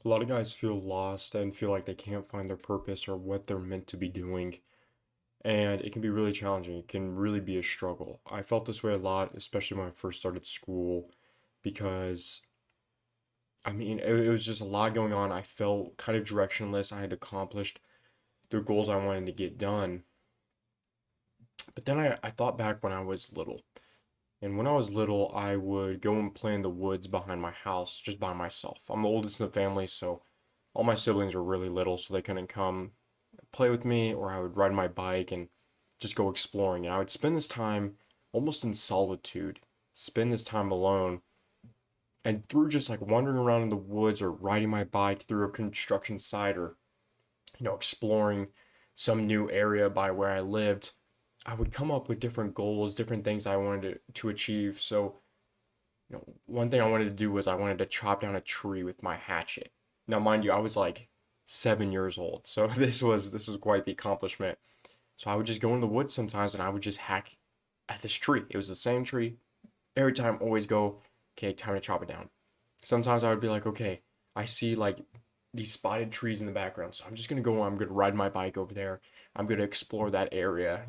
A lot of guys feel lost and feel like they can't find their purpose or what they're meant to be doing. And it can be really challenging. It can really be a struggle. I felt this way a lot, especially when I first started school, because it was just a lot going on. I felt kind of directionless. I had accomplished the goals I wanted to get done. But then I thought back when I was little. And when I was little, I would go and play in the woods behind my house just by myself. I'm the oldest in the family, so all my siblings were really little, so they couldn't come play with me, or I would ride my bike and just go exploring. And I would spend this time almost in solitude, spend this time alone. And through just like wandering around in the woods or riding my bike through a construction site or, exploring some new area by where I lived, I would come up with different goals, different things I wanted to achieve. So, one thing I wanted to do was I wanted to chop down a tree with my hatchet. Now, mind you, I was like 7 years old, so this was quite the accomplishment. So I would just go in the woods sometimes and I would just hack at this tree. It was the same tree every time. Always go, okay, time to chop it down. Sometimes I would be like, okay, I see like these spotted trees in the background, so I'm just gonna go. I'm gonna ride my bike over there. I'm gonna explore that area.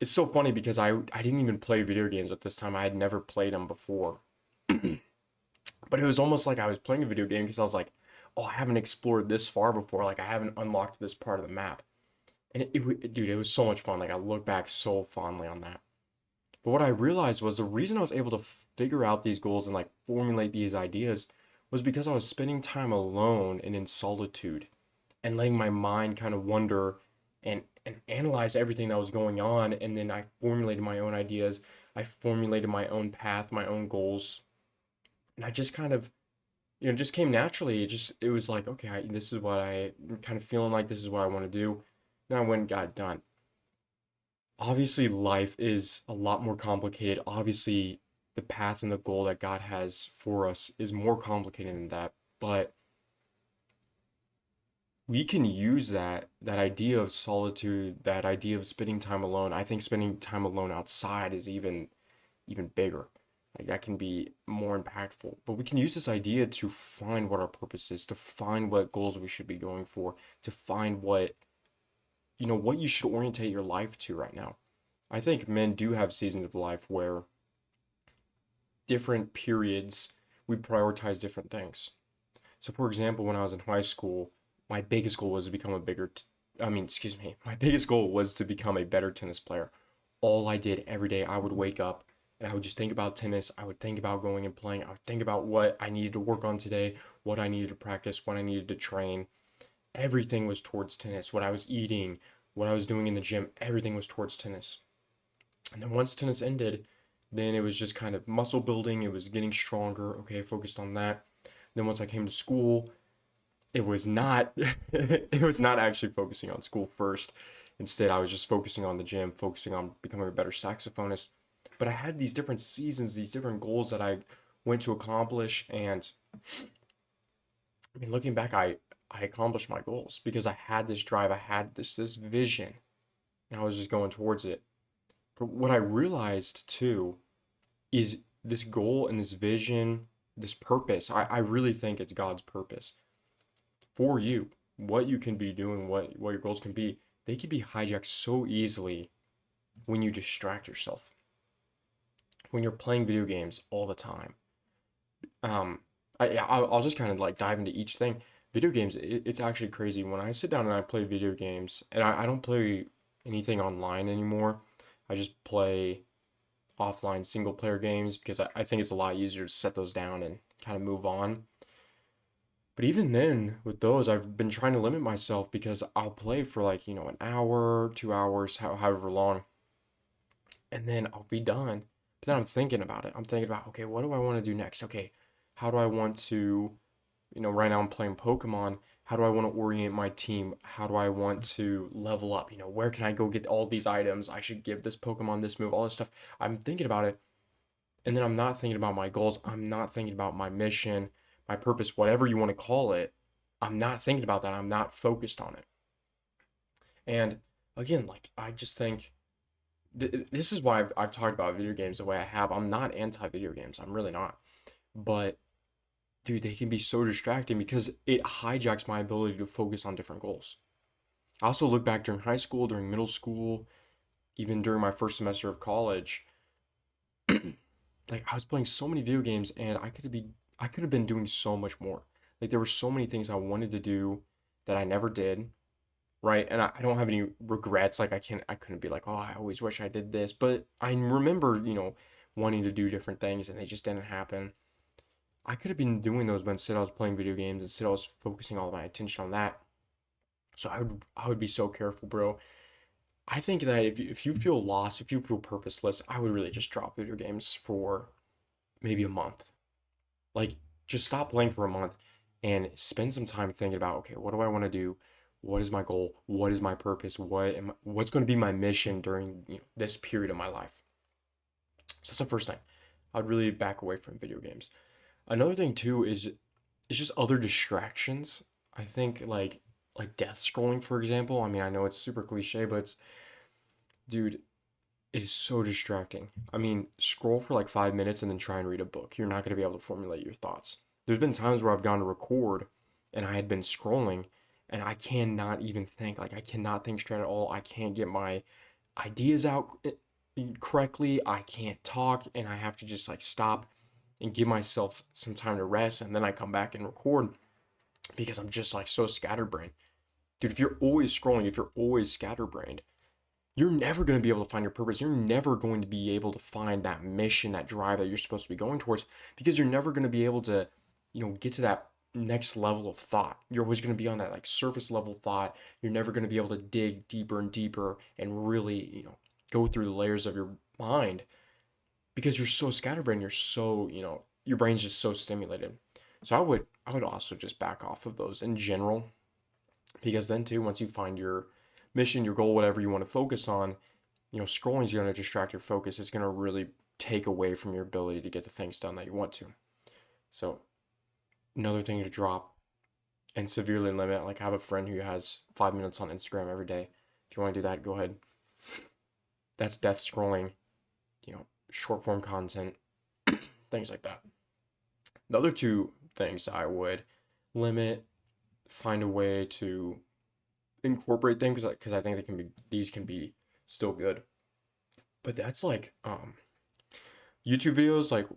It's so funny because I didn't even play video games at this time. I had never played them before. But it was almost like I was playing a video game because I was like, oh, I haven't explored this far before. Like I haven't unlocked this part of the map. And dude, it was so much fun. Like I look back so fondly on that. But what I realized was the reason I was able to figure out these goals and like formulate these ideas was because I was spending time alone and in solitude and letting my mind kind of wonder and analyze everything that was going on. And then I formulated my own ideas. I formulated my own path, my own goals. And I just kind of, just came naturally. It was like, okay, this is what I'm kind of feeling like. This is what I want to do. Then I went and got it done. Obviously, life is a lot more complicated. Obviously, the path and the goal that God has for us is more complicated than that. But we can use that idea of solitude, that idea of spending time alone. I think spending time alone outside is even bigger. Like that can be more impactful. But we can use this idea to find what our purpose is, to find what goals we should be going for, to find what you should orientate your life to right now. I think men do have seasons of life where different periods we prioritize different things. So, for example, when I was in high school, my biggest goal was to become a bigger, excuse me, my biggest goal was to become a better tennis player. All I did every day, I would wake up and I would just think about tennis. I would think about going and playing. I would think about what I needed to work on today, what I needed to practice, what I needed to train. Everything was towards tennis. What I was eating, what I was doing in the gym, everything was towards tennis. And then once tennis ended, then it was just kind of muscle building. It was getting stronger. Okay, I focused on that. Then once I came to school, it was not it was not actually focusing on school first. Instead, I was just focusing on the gym, focusing on becoming a better saxophonist. But I had these different seasons, these different goals that I went to accomplish, and looking back, I accomplished my goals because I had this drive, I had this vision, and I was just going towards it. But what I realized too is this goal and this vision, this purpose. I really think it's God's purpose for you. What you can be doing, what your goals can be, they can be hijacked so easily when you distract yourself. When you're playing video games all the time. Um, I'll just kind of like dive into each thing. Video games, it's actually crazy. When I sit down and I play video games, and I don't play anything online anymore. I just play offline single player games because I think it's a lot easier to set those down and kind of move on. But even then, with those, I've been trying to limit myself because I'll play for like, an hour, 2 hours, however long, and then I'll be done. But then I'm thinking about it. I'm thinking about, okay, what do I want to do next? Okay, how do I want to, right now I'm playing Pokemon. How do I want to orient my team? How do I want to level up? Where can I go get all these items? I should give this Pokemon this move, all this stuff. I'm thinking about it. And then I'm not thinking about my goals. I'm not thinking about my mission, my purpose, whatever you want to call it. I'm not thinking about that. I'm not focused on it. And again, like, I just think this is why I've talked about video games the way I have. I'm not anti video games. I'm really not. But dude, they can be so distracting because it hijacks my ability to focus on different goals. I also look back during high school, during middle school, even during my first semester of college, like I was playing so many video games and I could have been doing so much more. Like there were so many things I wanted to do that I never did, right? And I don't have any regrets. Like I couldn't be like, oh, I always wish I did this. But I remember, wanting to do different things and they just didn't happen. I could have been doing those, but instead I was playing video games. Instead I was focusing all of my attention on that. So I would be so careful, bro. I think that if you feel lost, if you feel purposeless, I would really just drop video games for maybe a month. Like just stop playing for a month and spend some time thinking about, okay, what do I want to do? What is my goal? What is my purpose? What's going to be my mission during this period of my life? So that's the first thing. I'd really back away from video games. Another thing too is it's just other distractions. I think like death scrolling, for example. I mean, I know it's super cliche, but dude, it is so distracting. I mean, scroll for like 5 minutes and then try and read a book. You're not going to be able to formulate your thoughts. There's been times where I've gone to record and I had been scrolling and I cannot even think. Like, I cannot think straight at all. I can't get my ideas out correctly. I can't talk and I have to just like stop and give myself some time to rest. And then I come back and record because I'm just like so scatterbrained. Dude, if you're always scrolling, if you're always scatterbrained, you're never going to be able to find your purpose. You're never going to be able to find that mission, that drive that you're supposed to be going towards because you're never going to be able to, get to that next level of thought. You're always going to be on that like surface level thought. You're never going to be able to dig deeper and deeper and really, go through the layers of your mind because you're so scatterbrained. You're so, your brain's just so stimulated. So I would also just back off of those in general because then too, once you find your mission, your goal, whatever you want to focus on, scrolling is going to distract your focus. It's going to really take away from your ability to get the things done that you want to. So another thing to drop and severely limit, like I have a friend who has 5 minutes on Instagram every day. If you want to do that, go ahead. That's death scrolling, short form content, things like that. The other two things I would limit, find a way to incorporate them because I think these can be still good. But that's like YouTube videos like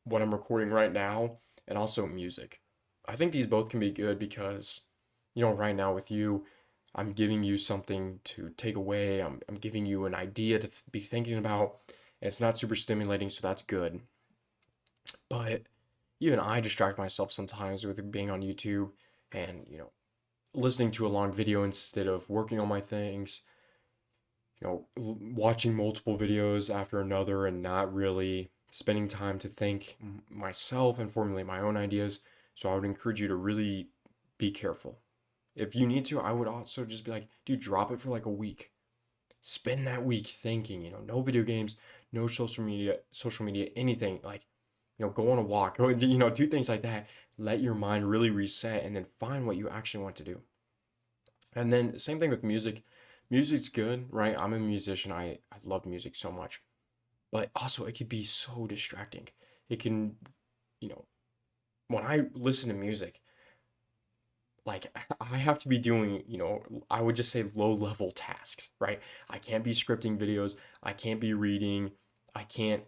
what I'm recording right now and also music. I think these both can be good because right now with you I'm giving you something to take away. I'm giving you an idea to be thinking about and it's not super stimulating, so that's good. But even I distract myself sometimes with being on YouTube and listening to a long video instead of working on my things, watching multiple videos after another and not really spending time to think myself and formulate my own ideas. So I would encourage you to really be careful. If you need to, I would also just be like, dude, drop it for like a week. Spend that week thinking, no video games, no social media, anything. Like, go on a walk, go, do things like that. Let your mind really reset and then find what you actually want to do. And then same thing with music. Music's good, right? I'm a musician. I love music so much. But also it could be so distracting. It can, you know, when I listen to music, like I have to be doing, I would just say low level tasks, right? I can't be scripting videos. I can't be reading. I can't,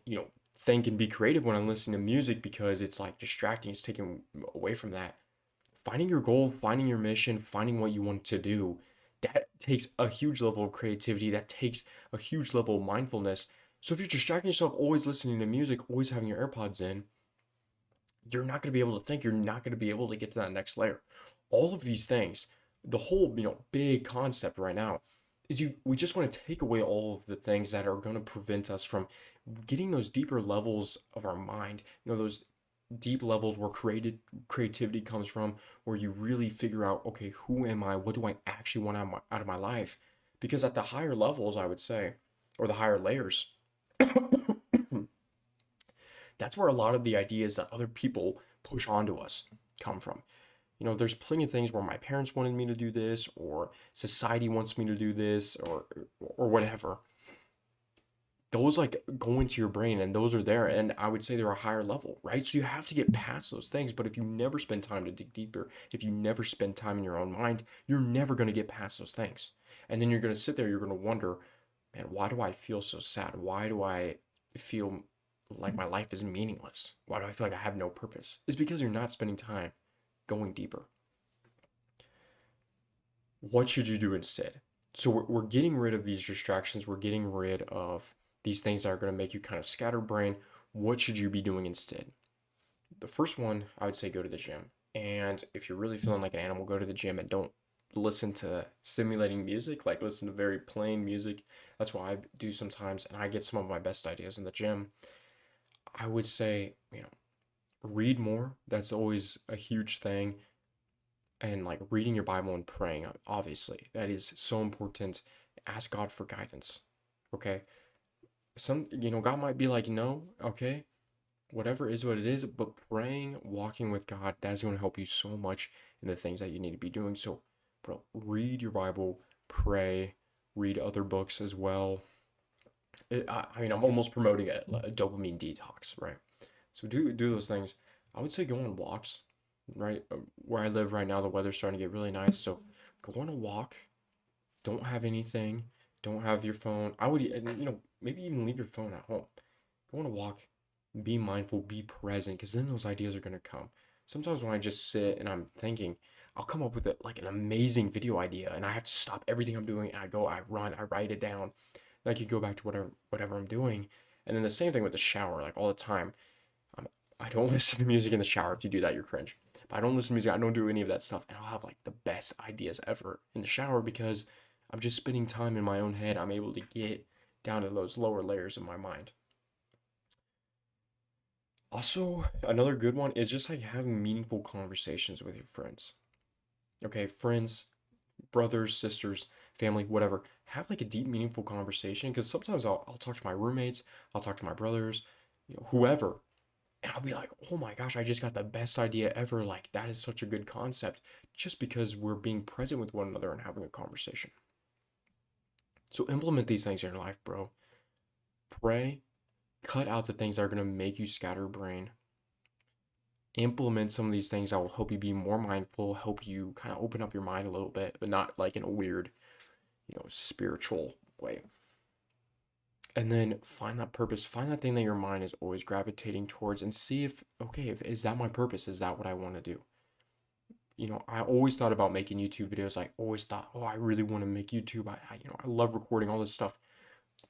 think and be creative when I'm listening to music because it's like distracting. It's taken away from that. Finding your goal, finding your mission, finding what you want to do, that takes a huge level of creativity. That takes a huge level of mindfulness. So if you're distracting yourself, always listening to music, always having your AirPods in, you're not going to be able to think. You're not going to be able to get to that next layer. All of these things, the whole, big concept right now is we just want to take away all of the things that are going to prevent us from getting those deeper levels of our mind, those deep levels where creativity comes from, where you really figure out, okay, who am I? What do I actually want out of my life? Because at the higher levels, I would say, or the higher layers, that's where a lot of the ideas that other people push onto us come from. There's plenty of things where my parents wanted me to do this, or society wants me to do this, or whatever. those like go into your brain and those are there, and I would say they're a higher level, right? So you have to get past those things, but if you never spend time to dig deeper, if you never spend time in your own mind, you're never going to get past those things. And then you're going to sit there, you're going to wonder, man, why do I feel so sad? Why do I feel like my life is meaningless? Why do I feel like I have no purpose? It's because you're not spending time going deeper. What should you do instead? So we're getting rid of these distractions. We're getting rid of these things that are going to make you kind of scatterbrain. What should you be doing instead? The first one, I would say go to the gym. And if you're really feeling like an animal, go to the gym and don't listen to stimulating music, like listen to very plain music. That's what I do sometimes, and I get some of my best ideas in the gym. I would say, read more. That's always a huge thing. And like reading your Bible and praying, obviously, that is so important. Ask God for guidance. Okay. God might be like, no, okay, whatever is what it is, but praying, walking with God, that is going to help you so much in the things that you need to be doing. So, bro, read your Bible, pray, read other books as well. I'm almost promoting a dopamine detox, right? So do those things. I would say go on walks, right? Where I live right now, the weather's starting to get really nice. So go on a walk. Don't have anything. Don't have your phone. I would, maybe even leave your phone at home. Go on a walk. Be mindful. Be present, because then those ideas are gonna come. Sometimes when I just sit and I'm thinking, I'll come up with like an amazing video idea, and I have to stop everything I'm doing, and I run, I write it down. Then I can go back to whatever I'm doing, and then the same thing with the shower, like all the time. I don't listen to music in the shower. If you do that, you're cringe. But I don't listen to music. I don't do any of that stuff. And I'll have like the best ideas ever in the shower because I'm just spending time in my own head. I'm able to get down to those lower layers of my mind. Also, another good one is just like having meaningful conversations with your friends. Okay, friends, brothers, sisters, family, whatever. Have like a deep, meaningful conversation because sometimes I'll talk to my roommates, I'll talk to my brothers, whoever, and I'll be like, oh my gosh, I just got the best idea ever. Like, that is such a good concept just because we're being present with one another and having a conversation. So, implement these things in your life, bro. Pray, cut out the things that are going to make you scatterbrain. Implement some of these things that will help you be more mindful, help you kind of open up your mind a little bit, but not like in a weird, spiritual way. And then find that purpose, find that thing that your mind is always gravitating towards and see if, okay, if is that my purpose? Is that what I want to do? I always thought about making YouTube videos. I always thought, oh, I really want to make YouTube. I love recording all this stuff.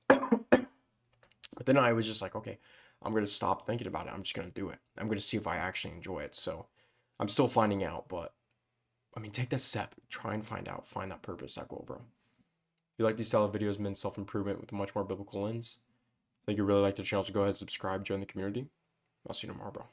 But then I was just like, okay, I'm going to stop thinking about it. I'm just going to do it. I'm going to see if I actually enjoy it. So I'm still finding out, but take that step. Try and find out. Find that purpose, that goal, bro. If you like these style of videos, men's self-improvement with a much more biblical lens, I think you really like the channel, so go ahead and subscribe, join the community. I'll see you tomorrow, bro.